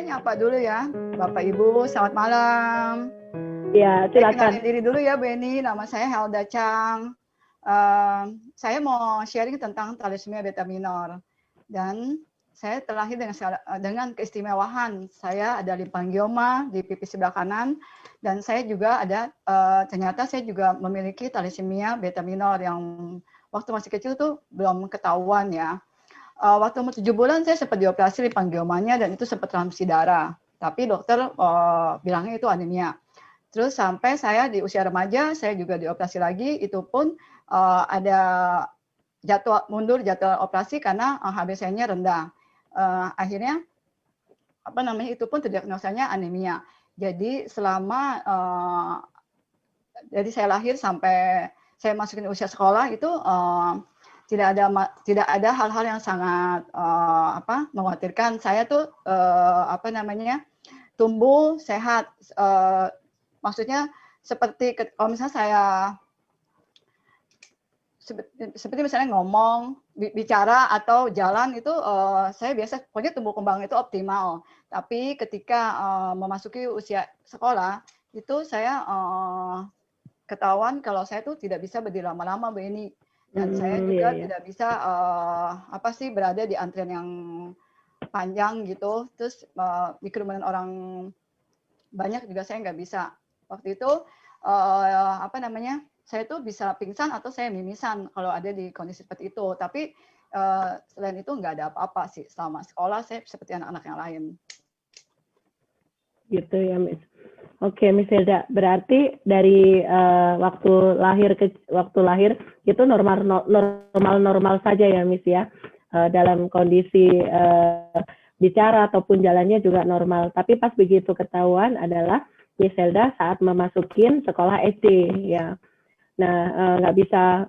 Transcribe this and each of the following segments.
saya nyapa dulu ya, Bapak Ibu, selamat malam. Ya, Saya silakan. kenalin diri dulu ya, Bu Eni. Nama saya Helda Chang. Saya mau sharing tentang thalassemia beta minor. Dan saya terlahir dengan keistimewaan. Saya ada limfangioma di pipi sebelah kanan. Dan saya juga ada, ternyata saya juga memiliki thalassemia beta minor yang waktu masih kecil tuh belum ketahuan ya. Waktu umur 7 bulan saya sempat dioperasi limfangiomanya dan itu sempat transfusi darah. Tapi dokter bilangnya itu anemia. Terus sampai saya di usia remaja, saya juga dioperasi lagi, itu pun ada mundur jadwal operasi karena HbC-nya rendah. Akhirnya itu pun terdiagnosanya anemia. Jadi jadi saya lahir sampai saya masukin usia sekolah itu tidak ada hal-hal yang sangat mengkhawatirkan. Saya tuh tumbuh sehat. Maksudnya seperti kalau misalnya saya seperti misalnya ngomong, bicara atau jalan itu saya biasa, pokoknya tumbuh kembang itu optimal. Tapi ketika memasuki usia sekolah itu saya ketahuan kalau saya tuh tidak bisa berdiri lama-lama, Bu Eni. Dan saya juga tidak bisa berada di antrian yang panjang gitu. Terus di kerumunan orang banyak juga saya nggak bisa. Waktu itu saya tuh bisa pingsan atau saya mimisan kalau ada di kondisi seperti itu. Tapi selain itu nggak ada apa-apa sih. Selama sekolah saya seperti anak-anak yang lain. Gitu ya, Miss. Oke, Miss Hilda. Berarti dari waktu lahir itu normal saja ya, Miss ya. Dalam kondisi bicara ataupun jalannya juga normal. Tapi pas begitu ketahuan adalah Miss Hilda saat memasukin sekolah SD ya. Nah, nggak bisa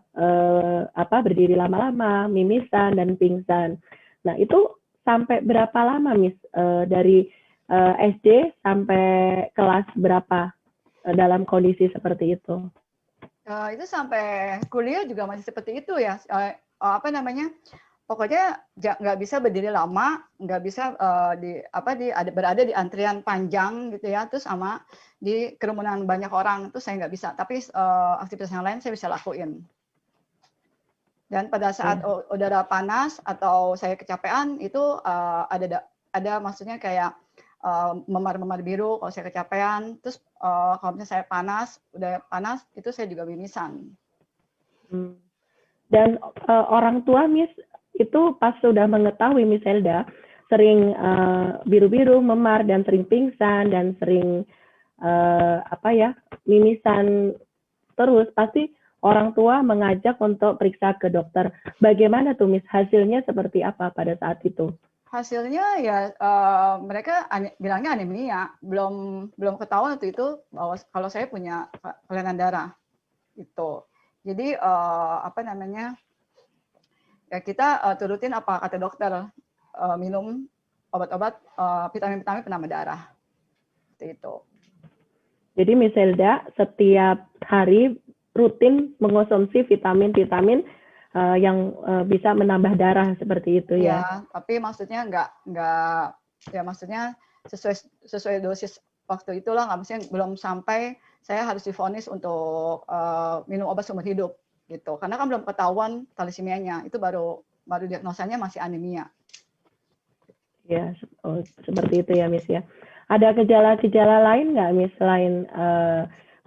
berdiri lama-lama, mimisan dan pingsan. Nah, itu sampai berapa lama, Miss? Dari SD sampai kelas berapa dalam kondisi seperti itu? Itu sampai kuliah juga masih seperti itu ya. Pokoknya nggak bisa berdiri lama, nggak bisa berada di antrian panjang gitu ya, terus sama di kerumunan banyak orang itu saya nggak bisa. Tapi aktivitas yang lain saya bisa lakuin. Dan pada saat udara panas atau saya kecapean itu ada maksudnya kayak memar-memar biru kalau saya kecapean. Terus kalau misalnya saya udah panas itu saya juga mimisan. Dan orang tua, Miss, itu pas sudah mengetahui Miss Hilda sering biru-biru, memar, dan sering pingsan, dan sering mimisan terus, pasti orang tua mengajak untuk periksa ke dokter. Bagaimana tuh, Miss? Hasilnya seperti apa pada saat itu? Hasilnya ya mereka bilangnya anemia, belum ketahuan waktu itu bahwa kalau saya punya kelainan darah itu. Jadi ya kita turutin apa kata dokter, minum obat-obat vitamin-vitamin penambah darah. Seperti itu. Jadi Miss Hilda setiap hari rutin mengonsumsi vitamin-vitamin yang bisa menambah darah seperti itu ya. Ya, tapi maksudnya nggak ya maksudnya sesuai dosis waktu itulah, nggak maksudnya belum sampai saya harus divonis untuk minum obat seumur hidup gitu. Karena kan belum ketahuan thalassemia-nya, itu baru diagnosanya masih anemia. Ya, seperti itu ya, Miss ya. Ada gejala-gejala lain nggak, Miss, selain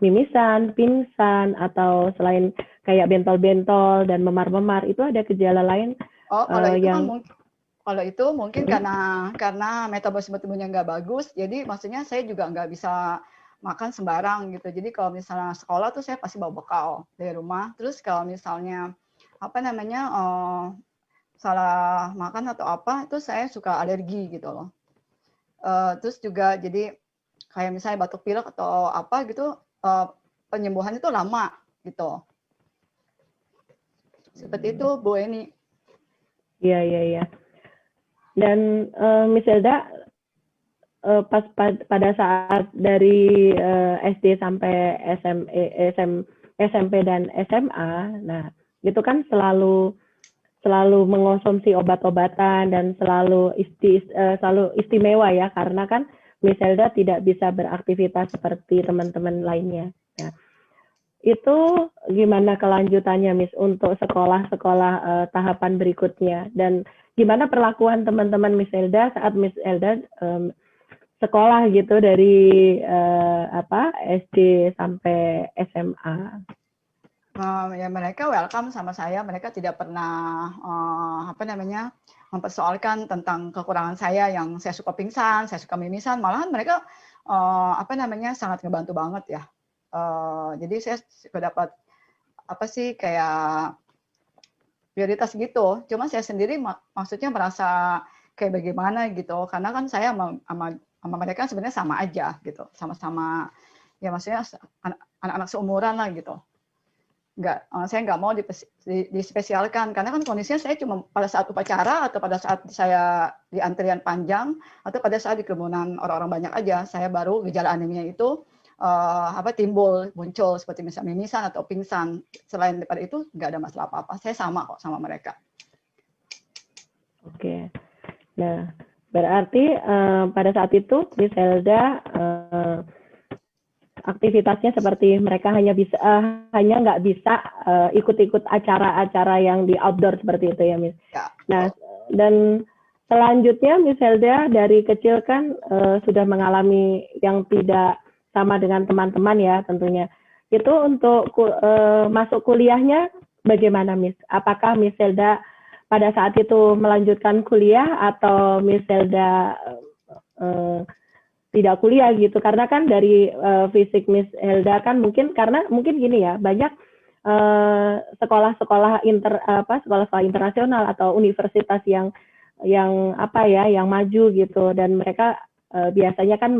mimisan, pingsan, atau selain kayak bentol-bentol dan memar-memar, itu ada gejala lain? Kalau itu mungkin karena metabolisme tubuhnya nggak bagus, jadi maksudnya saya juga nggak bisa makan sembarang gitu. Jadi kalau misalnya sekolah tuh saya pasti bawa bekal dari rumah. Terus kalau misalnya salah makan atau apa, itu saya suka alergi gitu loh. Terus juga jadi kayak misalnya batuk pilek atau apa gitu, penyembuhannya itu lama gitu. Seperti itu, Bu Eni. Iya. Dan Miss Hilda, pada saat dari SD sampai SMP dan SMA, nah itu kan selalu selalu mengonsumsi obat-obatan dan selalu istimewa ya, karena kan Miss Helda tidak bisa beraktivitas seperti teman-teman lainnya. Nah, itu gimana kelanjutannya Miss untuk sekolah-sekolah tahapan berikutnya, dan gimana perlakuan teman-teman Miss Helda saat Miss Helda sekolah gitu dari SD sampai SMA? Ya mereka welcome sama saya, mereka tidak pernah mempersoalkan tentang kekurangan saya yang saya suka pingsan, saya suka mimisan, malahan mereka sangat ngebantu banget ya. Jadi saya suka dapat kayak prioritas gitu. Cuma saya sendiri maksudnya merasa kayak bagaimana gitu, karena kan saya sama mereka sebenarnya sama aja gitu, sama-sama ya, maksudnya anak-anak seumuran lah gitu. Saya nggak mau dispesialkan, karena kan kondisinya saya cuma pada saat upacara atau pada saat saya di antrian panjang atau pada saat di kerumunan orang-orang banyak aja, saya baru gejala anemia itu muncul seperti misalnya mimisan atau pingsan. Selain daripada itu nggak ada masalah apa-apa, saya sama kok sama mereka. Oke, nah berarti pada saat itu Miss Helda aktivitasnya seperti mereka hanya nggak bisa ikut-ikut acara-acara yang di outdoor seperti itu ya Miss. Ya. Nah, dan selanjutnya Miss Helda dari kecil kan sudah mengalami yang tidak sama dengan teman-teman ya tentunya. Itu untuk masuk kuliahnya bagaimana Miss? Apakah Miss Helda pada saat itu melanjutkan kuliah atau Miss Helda tidak kuliah gitu, karena kan dari fisik Miss Helda kan mungkin gini ya, banyak sekolah-sekolah internasional atau universitas yang maju gitu, dan mereka biasanya kan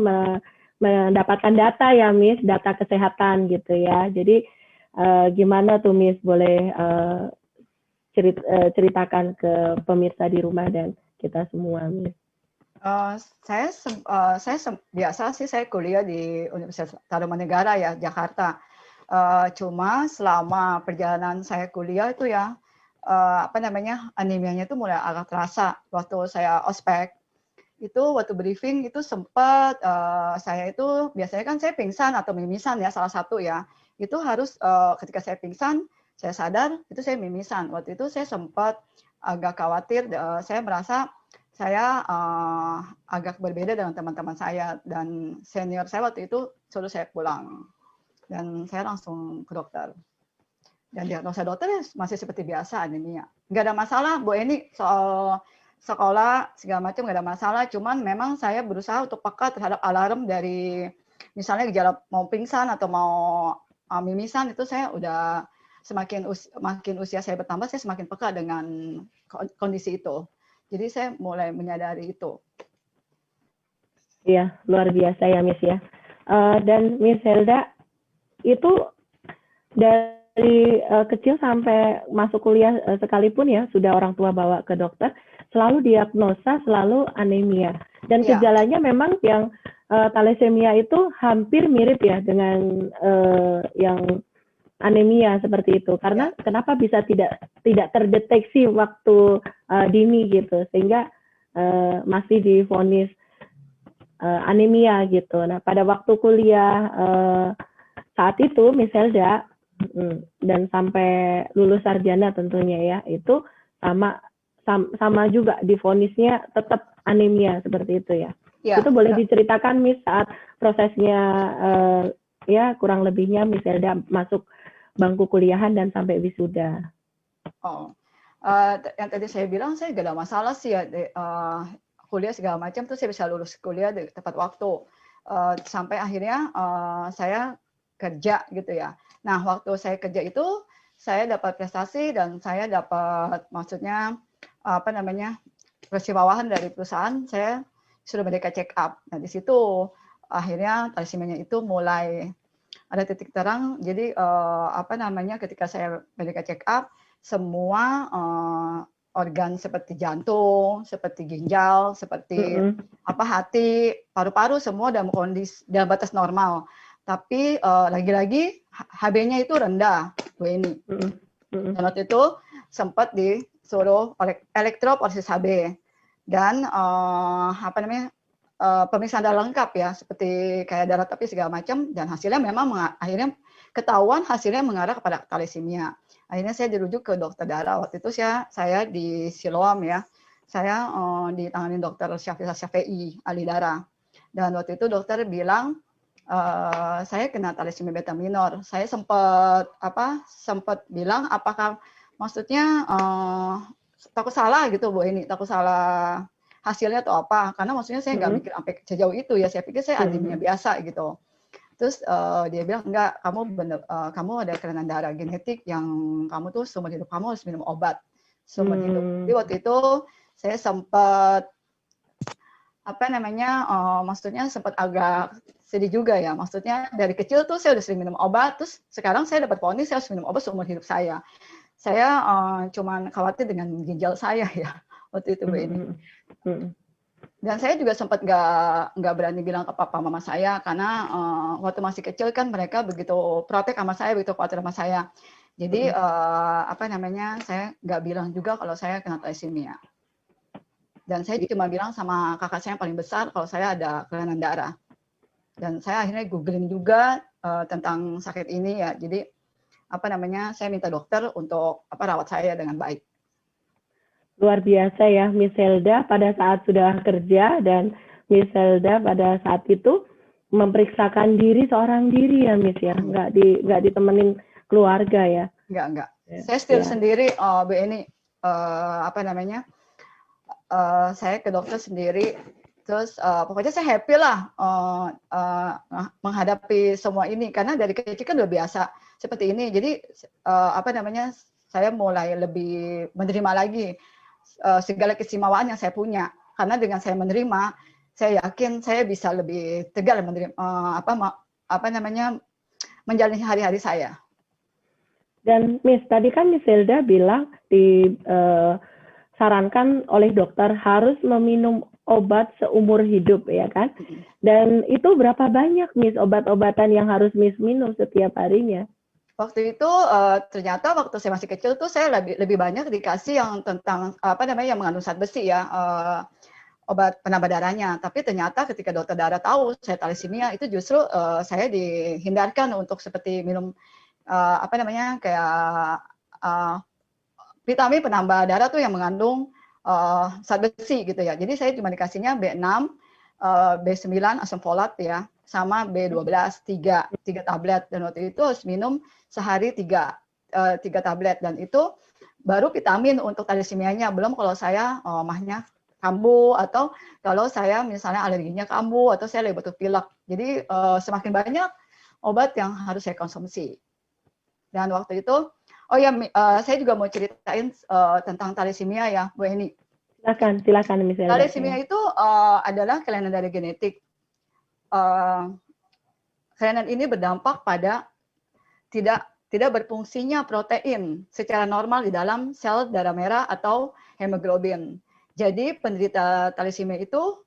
mendapatkan data ya Miss, data kesehatan gitu ya. Jadi gimana tuh Miss, boleh ceritakan ke pemirsa di rumah dan kita semua Miss? Saya biasa sih, saya kuliah di Universitas Tarumanegara ya, Jakarta. Cuma selama perjalanan saya kuliah itu ya, anemianya itu mulai agak terasa. Waktu saya ospek, itu waktu briefing itu sempat saya itu biasanya kan saya pingsan atau mimisan ya, salah satu ya. Itu harus ketika saya pingsan, saya sadar itu saya mimisan. Waktu itu saya sempat agak khawatir, saya merasa saya agak berbeda dengan teman-teman saya, dan senior saya waktu itu suruh saya pulang, dan saya langsung ke dokter, dan diagnosa dokter masih seperti biasa, anemia. Nggak ada masalah Bu Eni, soal sekolah segala macam nggak ada masalah, cuman memang saya berusaha untuk peka terhadap alarm dari misalnya gejala mau pingsan atau mau mimisan, itu saya udah semakin usia saya bertambah, saya semakin peka dengan kondisi itu. Jadi saya mulai menyadari itu. Iya, luar biasa ya Miss ya. Dan Miss Helda itu dari kecil sampai masuk kuliah sekalipun ya, sudah orang tua bawa ke dokter, selalu diagnosa selalu anemia. Dan gejalanya memang yang thalassemia itu hampir mirip ya dengan yang anemia seperti itu, karena kenapa bisa tidak terdeteksi waktu dini gitu, sehingga masih divonis anemia gitu. Nah, pada waktu kuliah saat itu Miss Helda dan sampai lulus sarjana tentunya ya, itu sama juga divonisnya tetap anemia seperti itu ya. Itu boleh diceritakan Miss saat prosesnya ya kurang lebihnya Miss Helda masuk bangku kuliahan dan sampai wisuda. Yang tadi saya bilang, saya gak ada masalah sih ya, kuliah segala macam tuh saya bisa lulus kuliah di tepat waktu, sampai akhirnya saya kerja gitu ya. Nah, waktu saya kerja itu saya dapat prestasi dan saya dapat maksudnya persibawahan dari perusahaan, saya sudah merdeka check up. Nah, di situ akhirnya thalassemia itu mulai ada titik terang. Jadi ketika saya merdeka check up, semua organ seperti jantung, seperti ginjal, seperti hati, paru-paru semua dalam kondisi dalam batas normal. Tapi lagi-lagi HB-nya itu rendah, Bu Eni. Dan waktu itu sempat suruh elektroporesis HB dan pemeriksaan darah lengkap ya, seperti kayak darah tepi segala macam, dan hasilnya memang akhirnya ketahuan hasilnya mengarah kepada thalassemia. Akhirnya saya dirujuk ke dokter darah. Waktu itu saya di Siloam ya, saya ditangani dokter Syafi'i, ahli darah. Dan waktu itu dokter bilang saya kena thalassemia beta minor. Saya sempat bilang apakah maksudnya takut salah gitu Bu ini, takut salah hasilnya atau apa, karena maksudnya saya nggak mikir sampai sejauh itu ya, saya pikir saya anemia biasa gitu. Terus dia bilang enggak, kamu ada kelainan darah genetik yang kamu tuh seumur hidup kamu harus minum obat seumur hidup. Jadi waktu itu saya sempat maksudnya sempat agak sedih juga ya, maksudnya dari kecil tuh saya udah sering minum obat, terus sekarang saya dapat vonis saya harus minum obat seumur hidup saya. Saya cuman khawatir dengan ginjal saya ya waktu itu Bu ini. Dan saya juga sempat nggak berani bilang ke papa mama saya karena waktu masih kecil kan mereka begitu protek sama saya, begitu khawatir sama saya. Jadi saya nggak bilang juga kalau saya kena thalassemia. Dan saya cuma bilang sama kakak saya yang paling besar kalau saya ada kelainan darah. Dan saya akhirnya googling juga tentang sakit ini ya. Jadi saya minta dokter untuk rawat saya dengan baik. Luar biasa ya, Miss Helda pada saat sudah kerja, dan Miss Helda pada saat itu memeriksakan diri seorang diri ya, Miss ya, nggak ditemenin keluarga ya. Enggak. Saya sendiri, Bu Eni, saya ke dokter sendiri, terus pokoknya saya happy lah menghadapi semua ini, karena dari kecil kan udah biasa seperti ini, jadi saya mulai lebih menerima lagi segala keistimewaan yang saya punya, karena dengan saya menerima, saya yakin saya bisa lebih tegar menerima menjalani hari-hari saya. Dan Miss, tadi kan Miss Helda bilang disarankan oleh dokter harus meminum obat seumur hidup ya kan? Dan itu berapa banyak Miss obat-obatan yang harus Miss minum setiap harinya? Waktu itu ternyata waktu saya masih kecil tuh saya lebih banyak dikasih yang tentang yang mengandung zat besi ya, obat penambah darahnya. Tapi ternyata ketika dokter darah tahu saya thalassemia, itu justru saya dihindarkan untuk seperti minum vitamin penambah darah tuh yang mengandung zat besi gitu ya. Jadi saya cuma dikasihnya B6, B9 asam folat ya, sama B12 3 tablet, dan waktu itu harus minum sehari 3 tablet, dan itu baru vitamin untuk thalassemia-nya, belum kalau saya mahnya kambuh, atau kalau saya misalnya alerginya kambuh, atau saya lagi batuk pilek. Jadi semakin banyak obat yang harus saya konsumsi. Dan waktu itu, saya juga mau ceritain tentang thalassemia ya, Bu Eni. Silakan misalnya. Thalassemia itu adalah kelainan darah genetik. Kelainan ini berdampak pada tidak berfungsinya protein secara normal di dalam sel darah merah atau hemoglobin. Jadi penderita thalassemia itu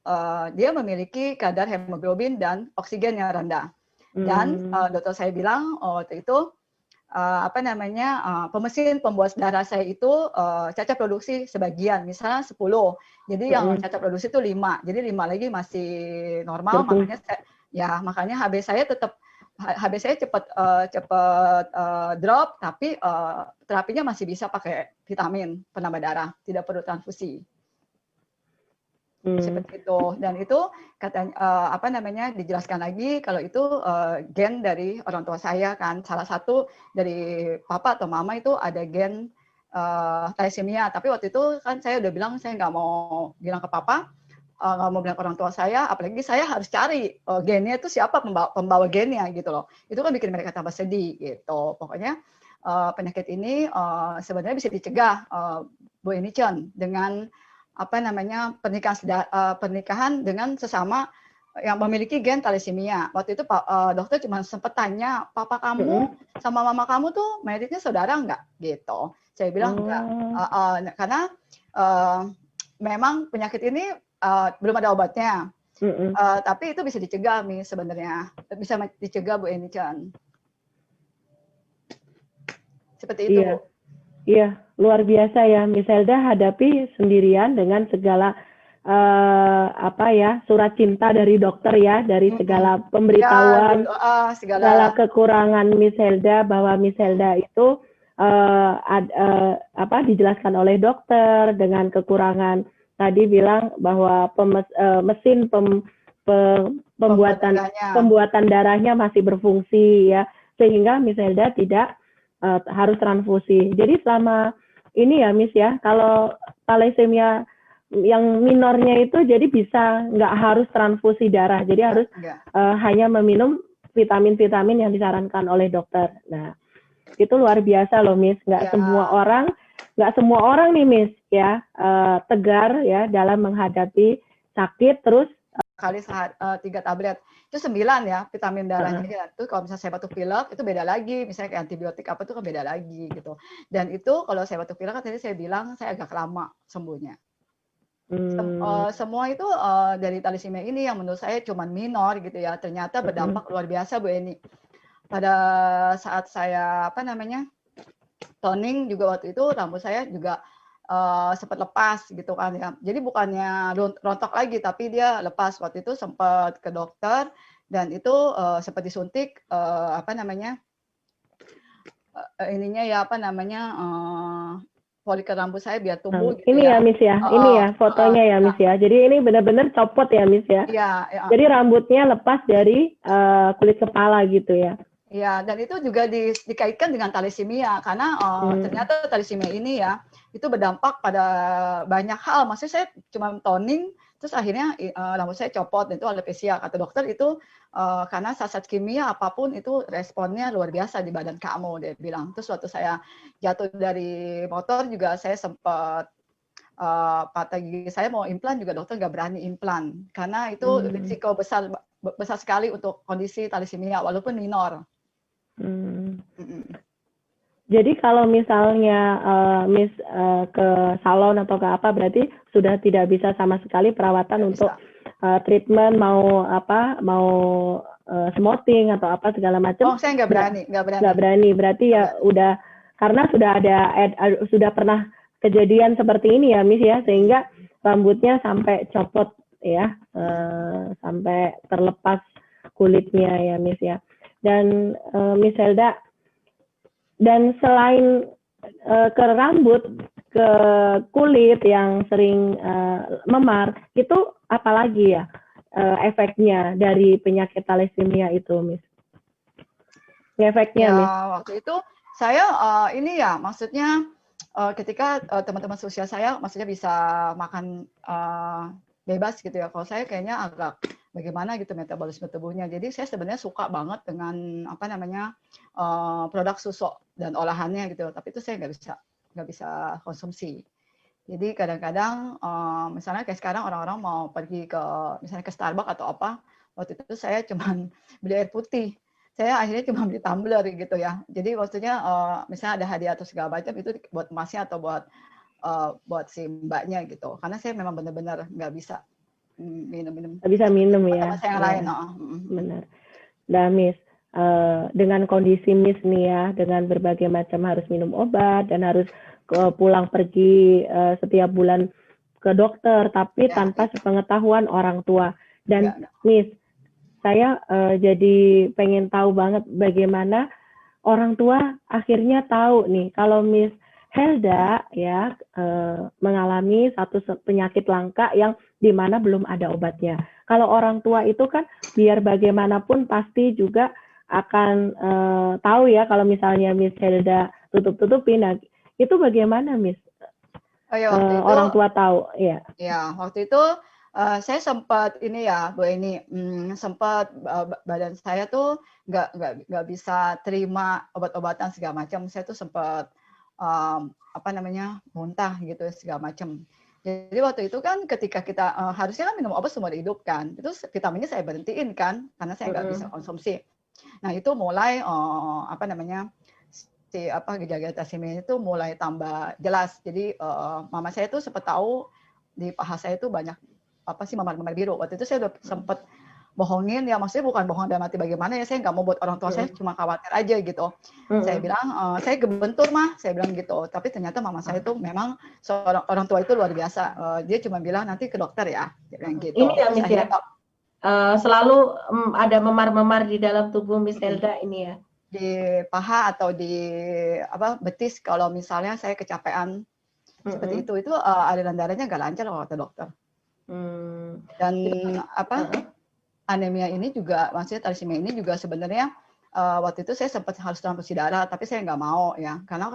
dia memiliki kadar hemoglobin dan oksigen yang rendah. Dan dokter saya bilang waktu itu pemesin pembuat darah saya itu cacat produksi sebagian, misalnya 10. Jadi yang cacat produksi itu 5. Jadi 5 lagi masih normal, makanya HB saya cepat drop, tapi terapinya masih bisa pakai vitamin penambah darah, tidak perlu transfusi. Seperti itu. Dan itu katanya dijelaskan lagi kalau itu gen dari orang tua saya kan, salah satu dari papa atau mama itu ada gen thalassemia. Tapi waktu itu kan saya udah bilang saya nggak mau bilang ke papa, nggak mau bilang ke orang tua saya, apalagi saya harus cari gennya itu siapa pembawa gennya gitu loh. Itu kan bikin mereka tambah sedih gitu. Pokoknya penyakit ini sebenarnya bisa dicegah, Bu Eni Chen, dengan pernikahan dengan sesama yang memiliki gen thalassemia. Waktu itu dokter cuma sempat tanya, papa kamu sama mama kamu tuh meritnya saudara nggak? Gitu. Saya bilang enggak, karena memang penyakit ini belum ada obatnya. Tapi itu bisa dicegah nih sebenarnya, bisa dicegah Bu Eni Chan. Seperti itu. Iya, luar biasa ya, Miss Helda hadapi sendirian dengan segala surat cinta dari dokter ya, dari segala Ya, pemberitahuan, segala segala kekurangan Miss Helda, bahwa Miss Helda itu dijelaskan oleh dokter dengan kekurangan tadi bilang bahwa mesin pembuatan pembuatan darahnya masih berfungsi ya, sehingga Miss Helda tidak harus transfusi. Jadi selama ini ya Miss ya, kalau thalassemia yang minornya itu jadi bisa nggak harus transfusi darah, jadi harus hanya meminum vitamin-vitamin yang disarankan oleh dokter. Nah, itu luar biasa loh Miss, nggak semua orang nih Miss ya tegar ya dalam menghadapi sakit. Terus kali 3 tablet itu 9 ya vitamin darahnya. Itu kalau misalnya saya batuk pilek itu beda lagi, misalnya kayak antibiotik apa itu kan beda lagi gitu. Dan itu kalau saya batuk pilek kan tadi saya bilang saya agak lama sembuhnya. Semua itu dari thalassemia ini yang menurut saya cuma minor gitu ya, ternyata berdampak luar biasa Bu Eni. Pada saat saya toning juga waktu itu rambut saya juga sempat lepas gitu kan ya. Jadi bukannya rontok lagi, tapi dia lepas. Waktu itu sempat ke dokter dan itu sempat disuntik folikel rambut saya biar tumbuh gitu ini ya. Miss ya, ini ya fotonya ya Miss ya. Jadi ini benar-benar copot ya Miss ya. Iya. Jadi rambutnya lepas dari kulit kepala gitu ya. Iya, dan itu juga dikaitkan dengan thalassemia karena ternyata thalassemia ini ya itu berdampak pada banyak hal. Maksudnya saya cuma toning, terus akhirnya rambut saya copot dan itu alopecia. Kata dokter itu karena zat kimia apapun itu responnya luar biasa di badan kamu, dia bilang. Terus waktu saya jatuh dari motor juga saya sempat patah gigi, saya mau implan juga dokter nggak berani implan karena itu risiko besar sekali untuk kondisi thalassemia walaupun minor. Jadi kalau misalnya Miss ke salon atau ke apa, berarti sudah tidak bisa sama sekali perawatan untuk treatment mau smoothing atau apa segala macam. Oh, saya nggak berani. Berarti ya udah, karena sudah pernah kejadian seperti ini ya Miss ya, sehingga rambutnya sampai copot ya, sampai terlepas kulitnya ya Miss ya. Dan Miss Helda, dan selain ke rambut, ke kulit yang sering memar, itu apalagi ya efeknya dari penyakit thalassemia itu, Miss? Efeknya, ya, Miss? Waktu itu saya maksudnya ketika teman-teman sosial saya maksudnya bisa makan bebas gitu ya. Kalau saya kayaknya agak bagaimana gitu metabolisme tubuhnya. Jadi saya sebenarnya suka banget dengan produk susu dan olahannya gitu. Tapi itu saya nggak bisa konsumsi. Jadi kadang-kadang misalnya kayak sekarang orang-orang mau pergi misalnya ke Starbucks atau apa, waktu itu saya cuma beli air putih. Saya akhirnya cuma beli tumbler gitu ya. Jadi maksudnya misalnya ada hadiah atau segala macam itu buat emasnya atau buat si mbaknya gitu. Karena saya memang benar-benar nggak bisa minum. Nggak bisa minum ya. Sama saya yang lain. Benar. Nah, Miss, dengan kondisi Miss nih ya, dengan berbagai macam harus minum obat dan harus pulang pergi setiap bulan ke dokter, tapi tanpa sepengetahuan orang tua. Dan Miss, saya jadi pengen tahu banget bagaimana orang tua akhirnya tahu nih kalau Miss Helda ya mengalami satu penyakit langka yang dimana belum ada obatnya. Kalau orang tua itu kan biar bagaimanapun pasti juga akan tahu ya kalau misalnya Miss Helda tutup-tutupin. Nah, itu bagaimana Miss? Orang tua tahu ya. Ya, waktu itu saya sempat ini ya, Bu Eni, sempat badan saya tuh nggak bisa terima obat-obatan segala macam. Saya tuh sempat muntah gitu segala macam. Jadi waktu itu kan ketika kita harusnya kan minum obat seumur hidup kan, itu vitaminnya saya berhentiin kan, karena saya nggak bisa konsumsi. Nah itu mulai gejala thalassemia itu mulai tambah jelas. Jadi mama saya tuh sempat tahu di paha saya itu banyak mamar-mamar biru. Waktu itu saya udah sempat bohongin ya, maksudnya bukan bohong dalam arti bagaimana ya, saya nggak mau buat orang tua saya cuma khawatir aja gitu. Saya bilang, saya kebentur mah, saya bilang gitu. Tapi ternyata mama saya itu memang seorang orang tua itu luar biasa. Dia cuma bilang nanti ke dokter ya, dia bilang gitu. Ini ya Terus Miss ya, selalu ada memar-memar di dalam tubuh Miss Helda ini ya. Di paha atau di betis kalau misalnya saya kecapean seperti itu aliran darahnya nggak lancar kalau kata dokter. Dan anemia ini juga, maksudnya thalassemia ini juga sebenarnya waktu itu saya sempat harus transfusi darah, tapi saya nggak mau ya, karena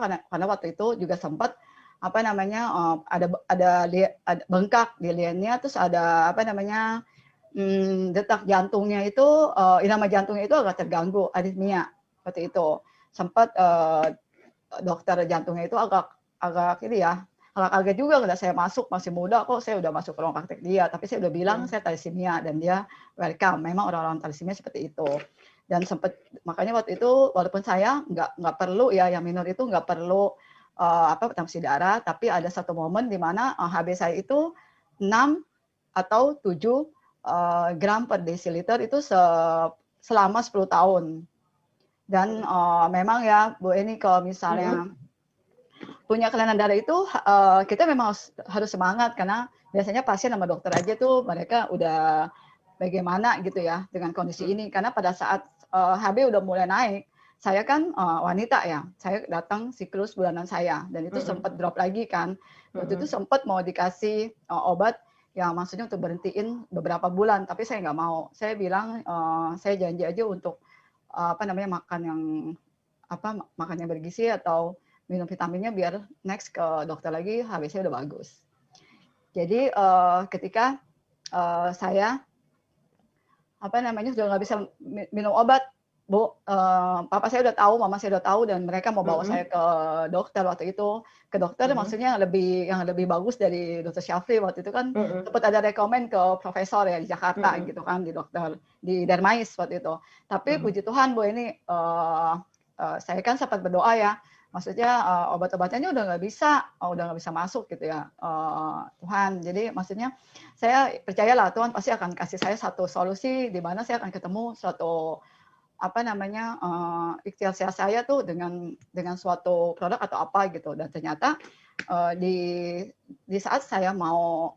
waktu itu juga sempat ada bengkak di liennya, terus ada detak jantungnya itu, irama jantungnya itu agak terganggu, aritmia seperti itu. Sempat dokter jantungnya itu agak kaget juga nggak saya masuk, masih muda kok saya udah masuk ruang praktek dia, tapi saya udah bilang saya thalassemia dan dia welcome, memang orang-orang thalassemia seperti itu. Dan sempat, makanya waktu itu walaupun saya nggak perlu ya, yang minor itu nggak perlu transfusi darah, tapi ada satu momen di mana HB saya itu 6 atau 7 gram per desiliter itu selama 10 tahun. Dan memang ya Bu Eni, kalau misalnya punya kelainan darah itu kita memang harus semangat, karena biasanya pasien sama dokter aja tuh mereka udah bagaimana gitu ya dengan kondisi ini, karena pada saat HB udah mulai naik, saya kan wanita ya, saya datang siklus bulanan saya dan itu sempat drop lagi kan. Waktu itu sempat mau dikasih obat yang maksudnya untuk berhentiin beberapa bulan, tapi saya nggak mau. Saya bilang saya janji aja untuk makan yang bergizi atau minum vitaminnya biar next ke dokter lagi HB saya udah bagus. Jadi ketika saya sudah nggak bisa minum obat, Bu, papa saya udah tahu, mama saya udah tahu, dan mereka mau bawa saya ke dokter waktu itu. Ke dokter maksudnya yang lebih bagus dari dokter Syafri waktu itu kan sempat ada rekomen ke profesor ya di Jakarta gitu kan, di dokter di Darmais waktu itu. Tapi puji Tuhan Bu, ini saya kan sempat berdoa ya, maksudnya obat-obatannya udah nggak bisa masuk gitu ya, Tuhan. Jadi maksudnya saya percayalah Tuhan pasti akan kasih saya satu solusi di mana saya akan ketemu suatu ikhtiar sehat saya tuh dengan suatu produk atau apa gitu. Dan ternyata di saat saya mau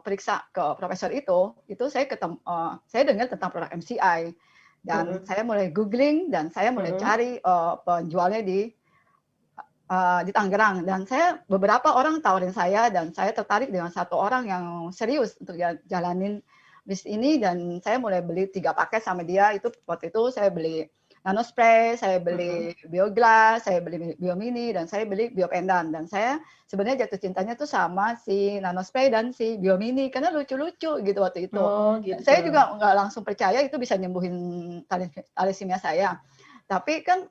periksa ke profesor itu saya dengar tentang produk MCI dan saya mulai googling dan saya mulai cari penjualnya di Tangerang, dan beberapa orang tawarin saya dan saya tertarik dengan satu orang yang serius untuk jalanin bisnis ini, dan saya mulai beli 3 paket sama dia. Itu waktu itu saya beli nanospray, saya beli bioglas, saya beli biomini, dan saya beli biopendan. Dan saya sebenarnya jatuh cintanya tuh sama si nanospray dan si biomini karena lucu-lucu gitu waktu itu. Gitu. Saya juga nggak langsung percaya itu bisa nyembuhin thalassemia saya. Tapi kan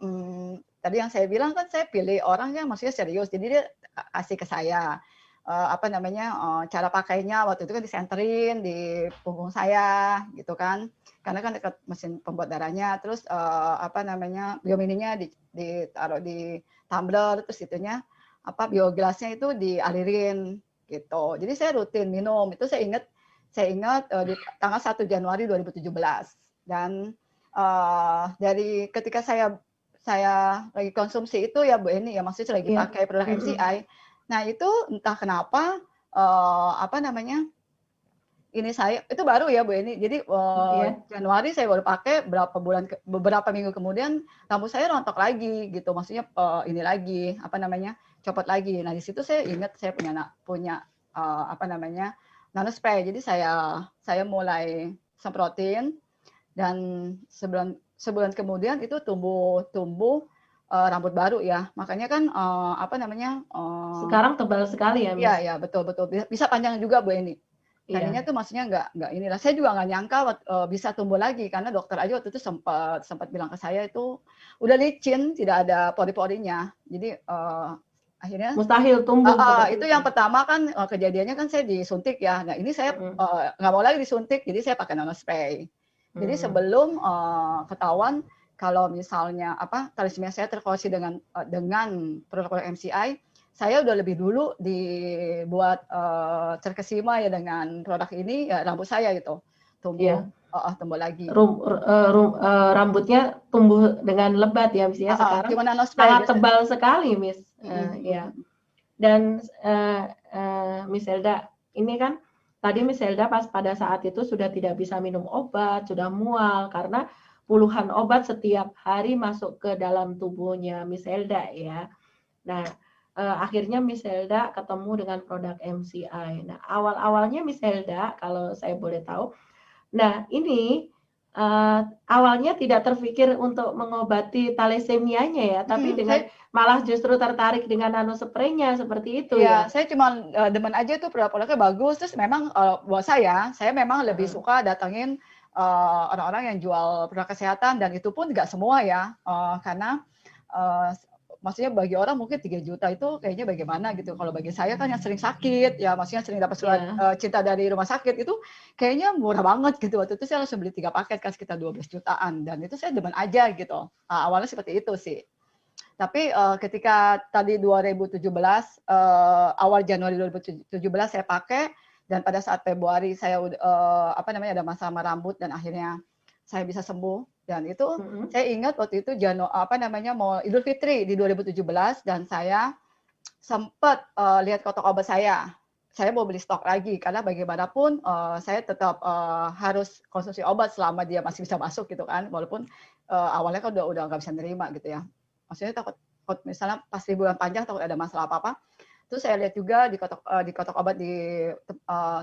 tadi yang saya bilang kan saya pilih orang yang maksudnya serius, jadi dia kasih ke saya cara pakainya waktu itu kan disenterin di punggung saya gitu kan, karena kan dekat mesin pembuat darahnya. Terus biomininya ditaruh di tumbler, terus itunya bioglasnya itu dialirin gitu. Jadi saya rutin minum itu. Saya ingat di tanggal 1 Januari 2017, dan dari ketika saya lagi konsumsi itu ya Bu Eni ya, maksudnya lagi pakai produk MCI. Nah itu entah kenapa ini saya itu baru ya Bu Eni. Jadi Januari saya baru pakai, beberapa minggu kemudian rambut saya rontok lagi gitu. Maksudnya ini lagi copot lagi. Nah di situ saya ingat saya punya nanospray. Jadi saya mulai semprotin, dan sebulan kemudian itu tumbuh rambut baru ya, makanya kan sekarang tebal sekali ya, Miss. Iya betul bisa panjang juga Bu Eni. Tadinya tuh maksudnya nggak inilah, saya juga nggak nyangka bisa tumbuh lagi, karena dokter aja waktu itu sempat bilang ke saya itu udah licin, tidak ada pori-porinya, jadi akhirnya mustahil tumbuh. Itu yang pertama kan kejadiannya kan saya disuntik ya. Nah ini saya nggak mau lagi disuntik, jadi saya pakai nanospray. Jadi sebelum ketahuan kalau misalnya thalassemia saya terkoreksi dengan produk MCI, saya udah lebih dulu dibuat terkesima ya dengan produk ini, ya rambut saya gitu tumbuh tumbuh lagi. Rambutnya tumbuh dengan lebat ya, Miss ya. Sekarang cuma nanospray sangat tebal sekali, Miss. Ya. Dan Miss Elda, ini kan tadi Miss Elda pada saat itu sudah tidak bisa minum obat, sudah mual karena puluhan obat setiap hari masuk ke dalam tubuhnya Miss Elda ya. Nah, akhirnya Miss Elda ketemu dengan produk MCI. Nah, awal-awalnya Miss Elda, kalau saya boleh tahu, nah ini awalnya tidak terpikir untuk mengobati talasemianya ya, tapi dengan malah justru tertarik dengan nanospraynya seperti itu ya. Saya cuma demen aja tuh produk-produknya bagus. Terus memang buat saya memang lebih suka datengin orang-orang yang jual produk kesehatan, dan itu pun nggak semua ya, karena maksudnya bagi orang mungkin 3 juta itu kayaknya bagaimana gitu. Kalau bagi saya kan yang sering sakit, ya maksudnya sering dapat surat cinta dari rumah sakit, itu kayaknya murah banget gitu. Waktu itu saya langsung beli 3 paket kan sekitar 12 jutaan, dan itu saya demen aja gitu. Awalnya seperti itu sih. Tapi ketika tadi 2017, awal Januari 2017 saya pakai, dan pada saat Februari saya ada masalah rambut dan akhirnya saya bisa sembuh. Dan itu saya ingat waktu itu mau Idul Fitri di 2017, dan saya sempat lihat kotak obat saya mau beli stok lagi, karena bagaimanapun saya tetap harus konsumsi obat selama dia masih bisa masuk gitu kan, walaupun awalnya kan udah nggak bisa nerima gitu ya. Maksudnya takut misalnya pas liburan panjang takut ada masalah apa-apa. Terus saya lihat juga di kotak obat di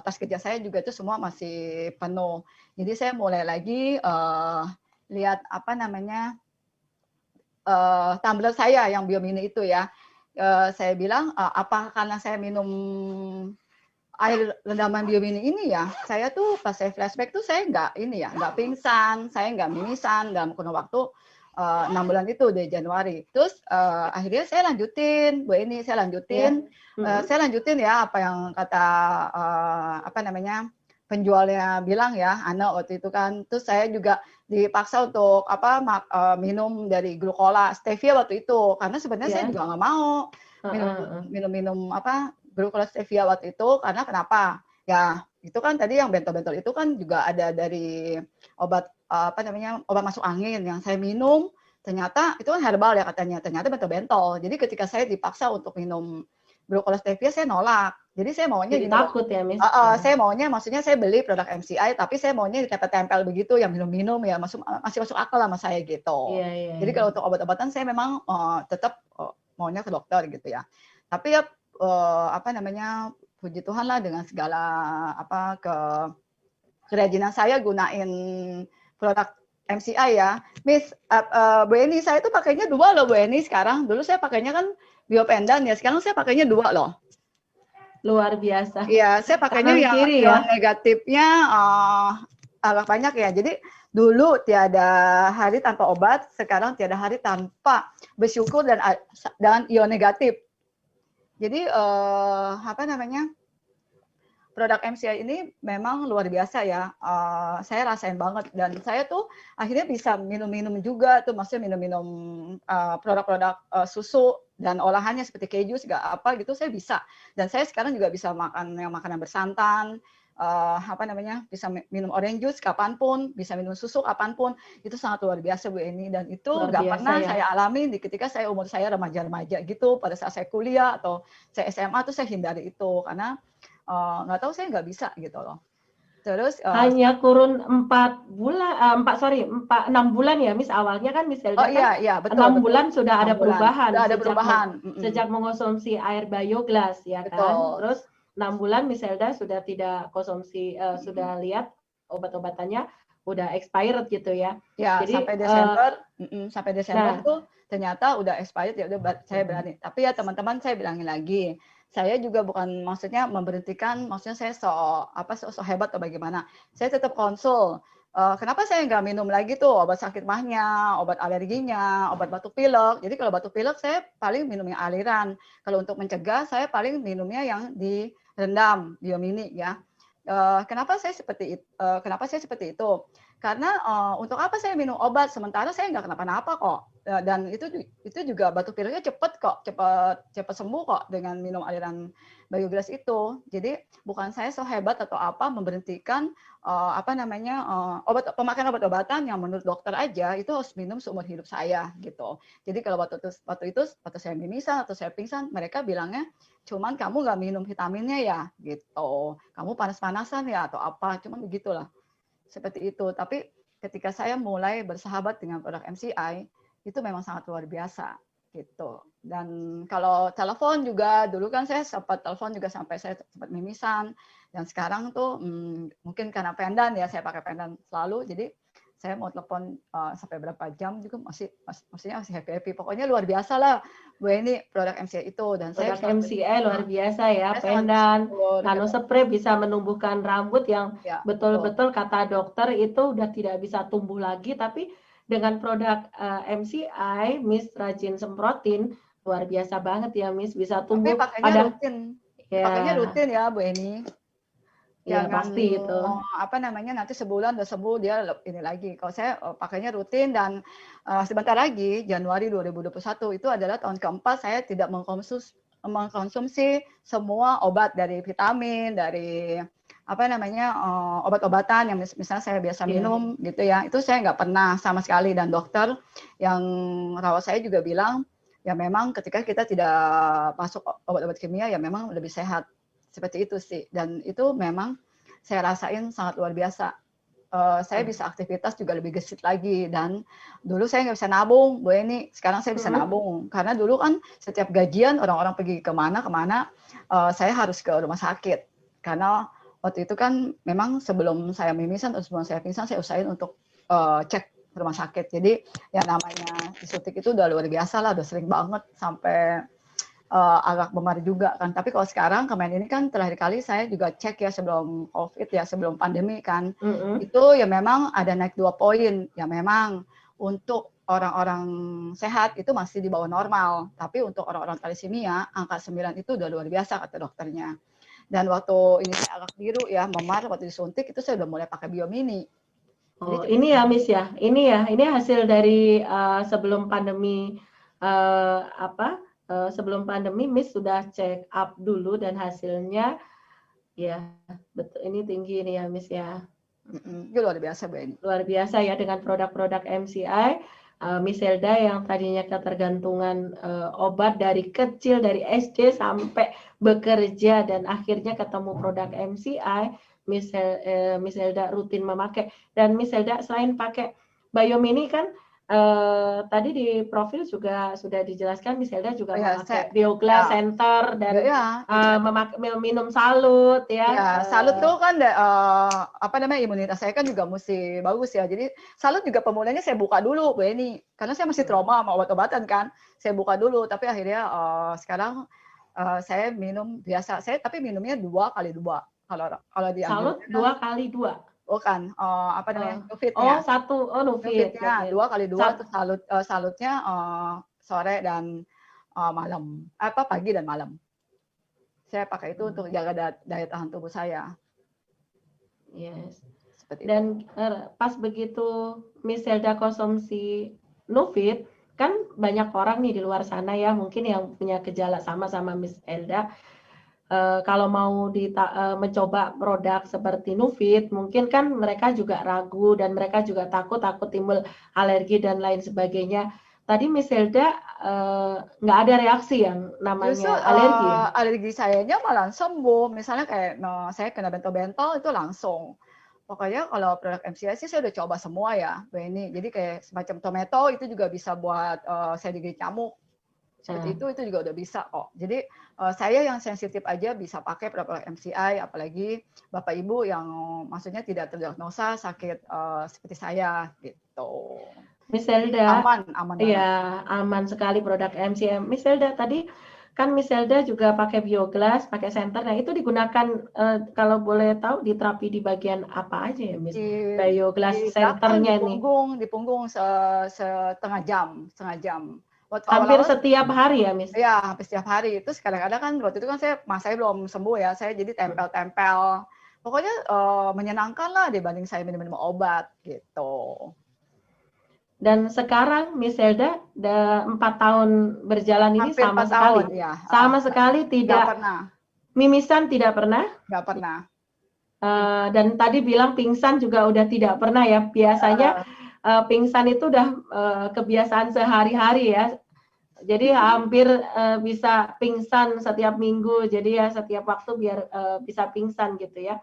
tas kerja saya juga itu semua masih penuh. Jadi saya mulai lagi lihat tumbler saya yang Biomini itu ya. Saya bilang apa karena saya minum air rendaman Biomini ini ya, saya tuh pas saya flashback tuh saya nggak pingsan, saya nggak mimisan dalam kurun waktu 6 bulan itu dari Januari. Terus akhirnya saya lanjutin, Bu Eni, saya lanjutin ya apa yang kata penjualnya bilang ya, Ana waktu itu kan. Terus saya juga dipaksa untuk minum dari glukola stevia waktu itu, karena sebenarnya saya juga nggak mau minum glukola stevia waktu itu, karena kenapa? Ya itu kan tadi yang bentol-bentol itu kan juga ada dari obat obat masuk angin yang saya minum, ternyata itu kan herbal ya katanya, ternyata bentol-bentol. Jadi ketika saya dipaksa untuk minum glukola stevia, saya nolak. Jadi saya maunya jadi takut ya, Miss. Saya maunya, maksudnya saya beli produk MCI, tapi saya maunya ditempel-tempel begitu, yang minum-minum ya masih masuk akal sama saya gitu. Jadi kalau untuk obat-obatan saya memang tetap maunya ke dokter gitu ya. Tapi ya puji Tuhan lah dengan segala kerajinan saya gunain produk MCI ya. Miss, Bu Eni, saya tuh pakainya 2 loh Bu Eni sekarang. Dulu saya pakainya kan Biopendan ya, sekarang saya pakainya 2 loh. Luar biasa. Iya, saya pakainya yang negatifnya agak banyak ya. Jadi dulu tiada hari tanpa obat, sekarang tiada hari tanpa bersyukur dan ion negatif. Jadi produk MCI ini memang luar biasa ya. Saya rasain banget, dan saya tuh akhirnya bisa minum-minum juga tuh, maksudnya minum-minum produk-produk susu dan olahannya seperti keju segala apa gitu saya bisa. Dan saya sekarang juga bisa makan yang makanan bersantan, bisa minum orange juice kapanpun, bisa minum susu kapanpun. Itu sangat luar biasa Bu Eni, dan itu nggak pernah saya alami ketika umur saya remaja-remaja gitu, pada saat saya kuliah atau saya SMA tuh saya hindari itu, karena nggak tahu saya nggak bisa gitu loh. Terus hanya kurun 6 bulan ya, Miss. Awalnya kan Miss Elda betul, 6 bulan sudah ada perubahan. Sudah ada perubahan. Sejak mengonsumsi air bioglas ya kan. Terus 6 bulan Miss Elda sudah tidak konsumsi, sudah lihat obat-obatannya udah expired gitu ya. Ya, jadi sampai Desember tuh ternyata udah expired, ya udah saya berani. Tapi ya teman-teman, saya bilangin lagi, saya juga bukan maksudnya memberhentikan, maksudnya saya so hebat atau bagaimana. Saya tetap konsul. Kenapa saya nggak minum lagi tuh obat sakit mahnya, obat alerginya, obat batuk pilek. Jadi kalau batuk pilek saya paling minum yang aliran. Kalau untuk mencegah saya paling minumnya yang direndam, Biomini ya. Kenapa saya seperti itu? Karena untuk apa saya minum obat sementara saya nggak kenapa-napa kok. dan itu juga batuk pileknya cepat sembuh kok dengan minum aliran Bioglass itu. Jadi bukan saya so hebat atau apa memberhentikan pemakaian obat-obatan yang menurut dokter aja itu harus minum seumur hidup saya gitu. Jadi kalau waktu saya mimisan atau saya pingsan, mereka bilangnya cuman kamu nggak minum vitaminnya ya gitu. Kamu panas-panasan ya atau apa, cuman begitulah. Seperti itu. Tapi ketika saya mulai bersahabat dengan produk MCI, itu memang sangat luar biasa gitu. Dan kalau telepon juga, dulu kan saya sempat telepon juga sampai saya sempat mimisan. Dan sekarang tuh mungkin karena pendan ya, saya pakai pendan selalu. Jadi saya mau telepon sampai berapa jam juga maksudnya masih happy. Pokoknya luar biasa lah Bu ini produk MCI itu. Dan produk MCI luar biasa ya, pendan, nano spray bisa menumbuhkan rambut yang betul-betul kata dokter itu udah tidak bisa tumbuh lagi, tapi dengan produk MCI, Miss rajin semprotin, luar biasa banget ya Miss, bisa tumbuh. Tapi pakainya rutin. Ya. Pakainya rutin ya Bu Eni. Ya pasti itu. Nanti sebulan udah sembuh dia ini lagi. Kalau saya pakainya rutin dan sebentar lagi Januari 2021 itu adalah tahun keempat saya tidak mengkonsumsi semua obat dari vitamin, dari obat-obatan yang misalnya saya biasa minum gitu ya, itu saya nggak pernah sama sekali. Dan dokter yang rawat saya juga bilang ya memang ketika kita tidak masuk obat-obat kimia ya memang lebih sehat, seperti itu sih. Dan itu memang saya rasain sangat luar biasa. Saya bisa aktivitas juga lebih gesit lagi. Dan dulu saya nggak bisa nabung Bu Eni, sekarang saya bisa nabung karena dulu kan setiap gajian orang-orang pergi kemana saya harus ke rumah sakit karena waktu itu kan memang sebelum saya mimisan atau sebelum saya pingsan saya usahain untuk cek rumah sakit. Jadi yang namanya disuntik itu udah luar biasa lah, udah sering banget sampai agak memar juga kan. Tapi kalau sekarang kemarin ini kan terakhir kali saya juga cek ya sebelum COVID ya, sebelum pandemi kan. Itu ya memang ada naik 2 poin. Ya memang untuk orang-orang sehat itu masih di bawah normal. Tapi untuk orang-orang thalassemia angka 9 itu udah luar biasa kata dokternya. Dan waktu ini saya agak biru ya, memar waktu disuntik itu saya udah mulai pakai Biomini. Oh, ini ya Miss ya. Ini hasil dari sebelum pandemi sebelum pandemi Miss sudah check up dulu dan hasilnya ya betul ini tinggi ini ya Miss ya. Itu luar biasa Bu Eni. Luar biasa ya dengan produk-produk MCI. Miss Elda yang tadinya ketergantungan obat dari kecil, dari SD sampai bekerja dan akhirnya ketemu produk MCI, Miss Elda rutin memakai. Dan Miss Elda selain pakai Biomini kan tadi di profil juga sudah dijelaskan Miss Elda juga memakai Bioglass Center dan minum salut ya. Ya, salut tuh kan imunitas saya kan juga mesti bagus ya. Jadi salut juga pemulanya saya buka dulu Bu Eni. Karena saya masih trauma sama obat-obatan kan. Saya buka dulu tapi akhirnya sekarang saya minum biasa. Saya tapi minumnya 2x2. Kalau di salut 2x2. Bukan, Nufitnya. Nufitnya 2x2 itu salutnya sore dan malam, pagi dan malam. Saya pakai itu untuk jaga daya tahan tubuh saya. Yes. Dan pas begitu Miss Elda konsumsi Nufit, kan banyak orang nih di luar sana ya mungkin yang punya gejala sama Miss Elda. Kalau mau mencoba produk seperti Nufit, mungkin kan mereka juga ragu dan mereka juga takut timbul alergi dan lain sebagainya. Tadi Miss Elda nggak ada reaksi yang namanya justru, alergi. Alergi sayanya malah sembuh. Misalnya kayak saya kena bentol-bentol itu langsung. Pokoknya kalau produk MCI sih saya udah coba semua ya, Bu Eni. Jadi kayak semacam tomato itu juga bisa buat saya digigit nyamuk. Seperti itu juga udah bisa kok. Jadi saya yang sensitif aja bisa pakai produk MCI, apalagi Bapak Ibu yang maksudnya tidak terdiagnosa sakit seperti saya gitu. Miss Elda, aman. Ya, aman sekali produk MCI. Miss Elda tadi kan Miss Elda juga pakai Bioglass, pakai Center. Nah itu digunakan kalau boleh tahu di terapi di bagian apa aja ya Miss? Bioglass Centernya ini. Di punggung setengah jam. Hampir setiap hari ya, Miss? Iya, hampir setiap hari. Itu kadang-kadang kan waktu itu kan saya belum sembuh ya, saya jadi tempel-tempel. Pokoknya menyenangkan lah dibanding saya minum obat gitu. Dan sekarang Miss Helda 4 tahun berjalan ini Hampir sama 4 sekali, tahun, ya. sama sekali Nggak tidak pernah, mimisan, tidak pernah. nggak pernah. Dan tadi bilang pingsan juga udah tidak pernah ya. Biasanya pingsan itu udah kebiasaan sehari-hari ya. Jadi hampir bisa pingsan setiap minggu. Jadi ya setiap waktu biar bisa pingsan gitu ya.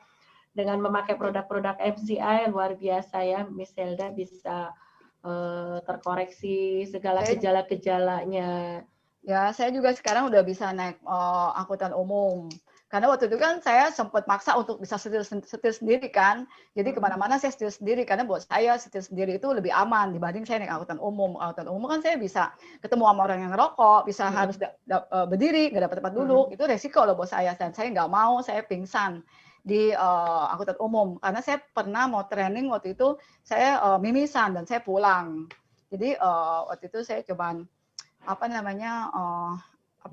Dengan memakai produk-produk MCI luar biasa ya, Miss Helda bisa terkoreksi segala gejala-gejalanya. Ya, saya juga sekarang udah bisa naik angkutan umum. Karena waktu itu kan saya sempat maksa untuk bisa setir sendiri kan. Jadi kemana-mana saya setir sendiri. Karena buat saya setir sendiri itu lebih aman dibanding saya naik angkutan umum. Angkutan umum kan saya bisa ketemu sama orang yang ngerokok, bisa harus berdiri, nggak dapat tempat duduk. Itu resiko loh buat saya. Dan saya nggak mau saya pingsan di angkutan umum. Karena saya pernah mau training waktu itu, saya mimisan dan saya pulang. Jadi waktu itu saya cobaan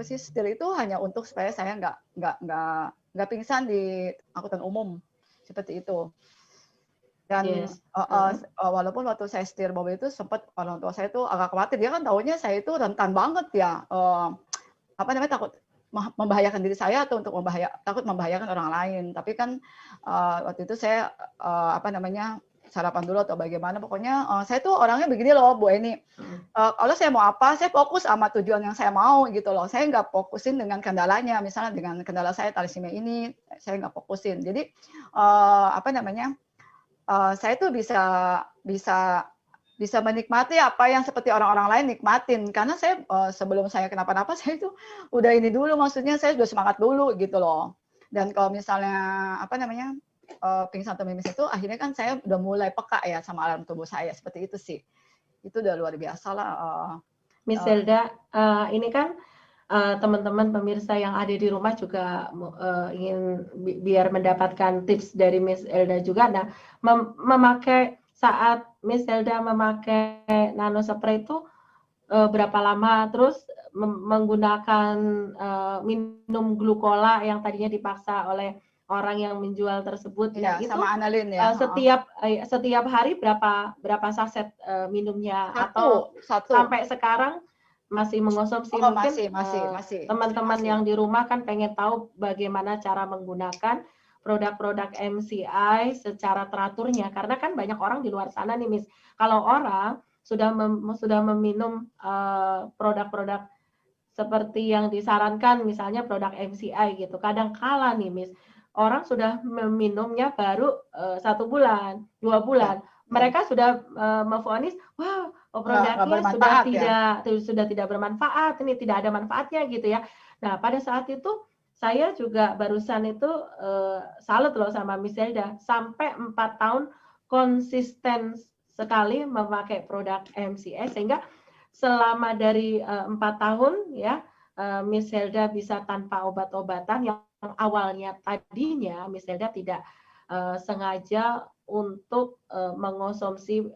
setir itu hanya untuk supaya saya nggak pingsan di angkutan umum seperti itu. Dan walaupun waktu saya setir mobil itu sempat orang tua saya tuh agak khawatir, dia kan tahunya saya itu rentan banget ya, takut membahayakan diri saya atau takut membahayakan orang lain. Tapi kan waktu itu saya sarapan dulu atau bagaimana, pokoknya saya tuh orangnya begini loh Bu Eni, kalau saya mau apa, saya fokus sama tujuan yang saya mau gitu loh, saya nggak fokusin dengan kendalanya, misalnya dengan kendala saya thalassemia ini, saya nggak fokusin. Jadi saya tuh bisa menikmati apa yang seperti orang-orang lain nikmatin, karena saya sebelum saya kenapa-napa saya itu udah ini dulu, maksudnya saya udah semangat dulu gitu loh. Dan kalau misalnya pingsan atau mimis itu akhirnya kan saya udah mulai peka ya sama alarm tubuh saya, seperti itu sih. Itu udah luar biasa lah. Miss Helda, ini kan teman-teman pemirsa yang ada di rumah juga ingin biar mendapatkan tips dari Miss Helda juga. Nah, saat Miss Helda memakai nano spray itu berapa lama, terus menggunakan minum glukola yang tadinya dipaksa oleh orang yang menjual tersebut, ya, itu sama Analin ya. setiap hari berapa saset minumnya, satu. sampai sekarang masih mengonsumsi? Mungkin masih. Teman-teman yang di rumah kan pengen tahu bagaimana cara menggunakan produk-produk MCI secara teraturnya, karena kan banyak orang di luar sana nih Miss, kalau orang sudah meminum produk-produk seperti yang disarankan, misalnya produk MCI gitu, kadang kala nih Miss, orang sudah meminumnya baru 1 bulan, 2 bulan, mereka sudah memvonis, wah, produknya sudah tidak bermanfaat, ini tidak ada manfaatnya gitu ya. Nah, pada saat itu saya juga barusan itu salut loh sama Miss Helda, sampai 4 tahun konsisten sekali memakai produk MCI, sehingga selama dari 4 tahun ya Miss Helda bisa tanpa obat-obatan, yang awalnya tadinya Miss Helda tidak sengaja untuk mengonsumsi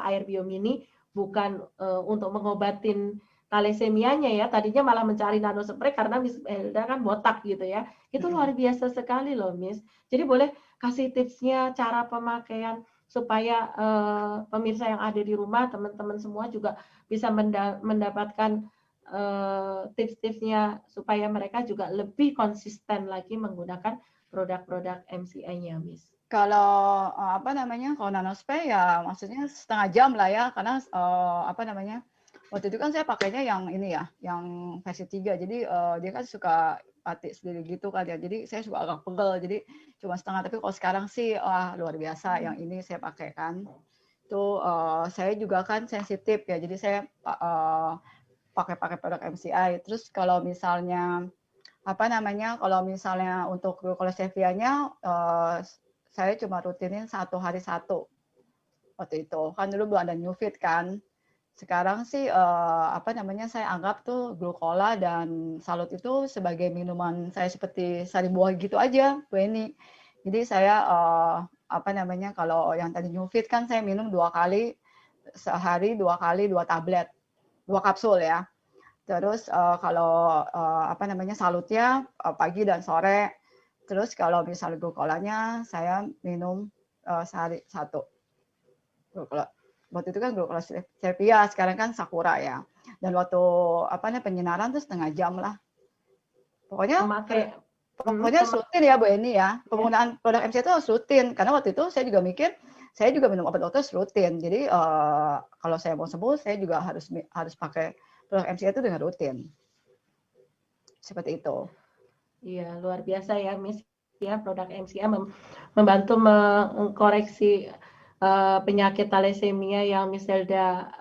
air biomini, bukan untuk mengobatin thalasemianya ya, tadinya malah mencari nano spray karena Miss Helda kan botak gitu ya. Itu luar biasa sekali loh Miss. Jadi boleh kasih tipsnya cara pemakaian supaya pemirsa yang ada di rumah, teman-teman semua juga bisa mendapatkan tips-tipsnya supaya mereka juga lebih konsisten lagi menggunakan produk-produk MCI-nya, Miss. Kalau kalau nanospray ya maksudnya setengah jam lah ya, karena waktu itu kan saya pakainya yang ini ya, yang versi 3, jadi dia kan suka batik sendiri gitu kan ya, jadi saya suka agak pegel, jadi cuma setengah. Tapi kalau sekarang sih luar biasa, yang ini saya pakai kan. Itu saya juga kan sensitif ya, jadi saya pakai produk MCI. Terus kalau misalnya kalau misalnya untuk glukosevianya saya cuma rutinin 1 hari 1 waktu itu. Kan dulu belum ada Newfit kan. Sekarang sih saya anggap tuh glukola dan salut itu sebagai minuman saya seperti sari buah gitu aja, Bu Eni. Jadi saya kalau yang tadi Newfit kan saya minum 2 kali sehari, 2 kali 2 tablet, 2 kapsul ya. Terus kalau salutnya pagi dan sore. Terus kalau misalnya glukolanya saya minum sehari 1 glukola. waktu itu kan glukosa stevia, sekarang kan sakura ya. Dan waktu penyinaran tuh 1/2 jam lah. Pokoknya rutin ya Bu Eni ya. Penggunaan produk MCI itu harus rutin, karena waktu itu saya juga mikir, saya juga minum obat dokter rutin. Jadi kalau saya mau sembuh, saya juga harus pakai produk MCI itu dengan rutin. Seperti itu. Iya, luar biasa ya Miss ya, produk MCI membantu mengkoreksi penyakit thalassemia yang Miss Helda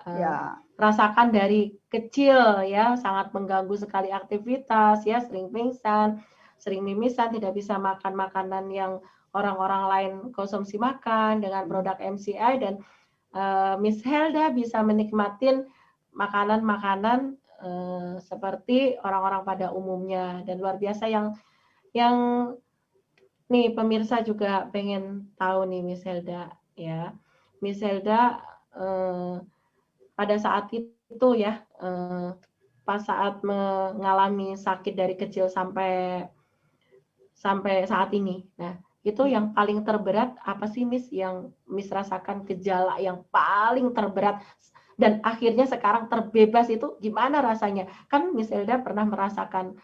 rasakan dari kecil ya, sangat mengganggu sekali aktivitas ya, sering pingsan, sering mimisan, tidak bisa makan makanan yang orang-orang lain konsumsi makan dengan produk MCI, dan Miss Helda bisa menikmatin makanan-makanan seperti orang-orang pada umumnya. Dan luar biasa yang nih pemirsa juga pengen tahu nih Miss Helda ya. Miss Helda pada saat itu ya, pas saat mengalami sakit dari kecil sampai saat ini. Nah, itu yang paling terberat apa sih Miss, yang Miss rasakan gejala yang paling terberat dan akhirnya sekarang terbebas, itu gimana rasanya? Kan Miss Helda pernah merasakan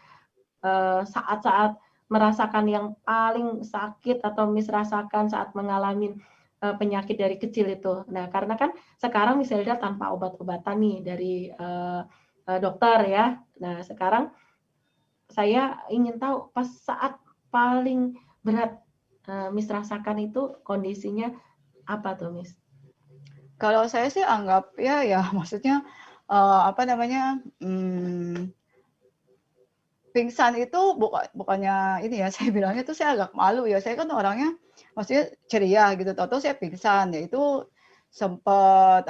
saat-saat merasakan yang paling sakit atau Miss rasakan saat mengalami penyakit dari kecil itu. Nah, karena kan sekarang Miss Helda tanpa obat-obatan nih dari dokter ya. Nah, sekarang saya ingin tahu pas saat paling berat Miss rasakan itu kondisinya apa tuh Miss? Kalau saya sih anggap ya maksudnya pingsan itu bukannya ini ya, saya bilangnya tuh saya agak malu ya. Saya kan orangnya maksudnya ceria gitu, tahu-tahu saya pingsan. Ya itu sempat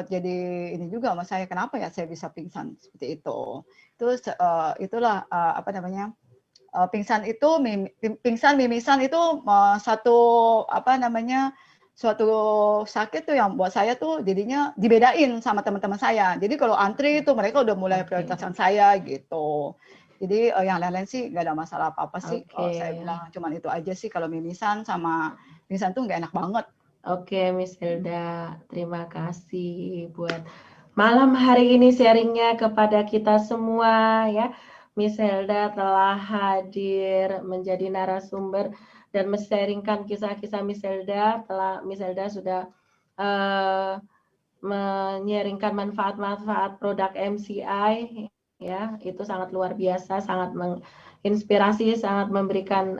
jadi ini juga sama saya, kenapa ya saya bisa pingsan seperti itu. Itulah pingsan itu mimisan itu suatu sakit tuh yang buat saya tuh jadinya dibedain sama teman-teman saya. Jadi kalau antri itu mereka udah mulai prioritaskan saya gitu. Jadi yang lain-lain sih nggak ada masalah apa-apa sih. Kalau saya bilang cuman itu aja sih, kalau mimisan sama pingsan tuh nggak enak banget. Oke, Miss Helda, terima kasih buat malam hari ini sharingnya kepada kita semua ya. Miss Helda telah hadir menjadi narasumber dan men-sharingkan kisah-kisah Miss Helda. Miss Helda sudah menyaringkan manfaat-manfaat produk MCI ya, itu sangat luar biasa, sangat menginspirasi, sangat memberikan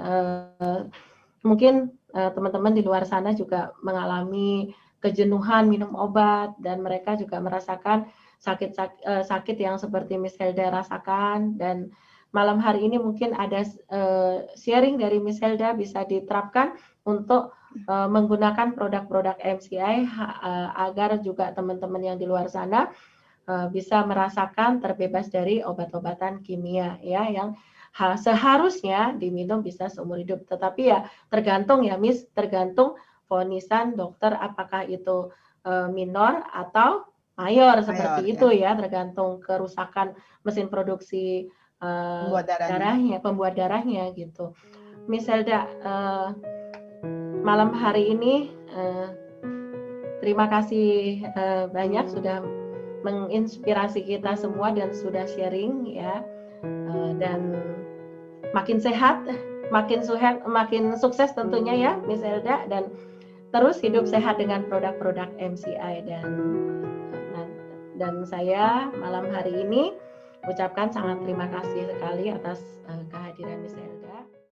mungkin teman-teman di luar sana juga mengalami kejenuhan minum obat dan mereka juga merasakan sakit yang seperti Miss Helda rasakan. Dan malam hari ini mungkin ada sharing dari Miss Helda bisa diterapkan untuk menggunakan produk-produk MCI agar juga teman-teman yang di luar sana bisa merasakan terbebas dari obat-obatan kimia ya, yang seharusnya diminum bisa seumur hidup. Tetapi ya tergantung ya Miss, tergantung vonisan dokter apakah itu minor atau mayor seperti itu ya, tergantung kerusakan mesin produksi pembuat darahnya gitu. Miss Helda, malam hari ini terima kasih banyak sudah menginspirasi kita semua dan sudah sharing ya, dan makin sehat, makin sukses tentunya ya Miss Helda, dan terus hidup sehat dengan produk-produk MCI. Dan saya malam hari ini ucapkan sangat terima kasih sekali atas kehadiran Miss Helda.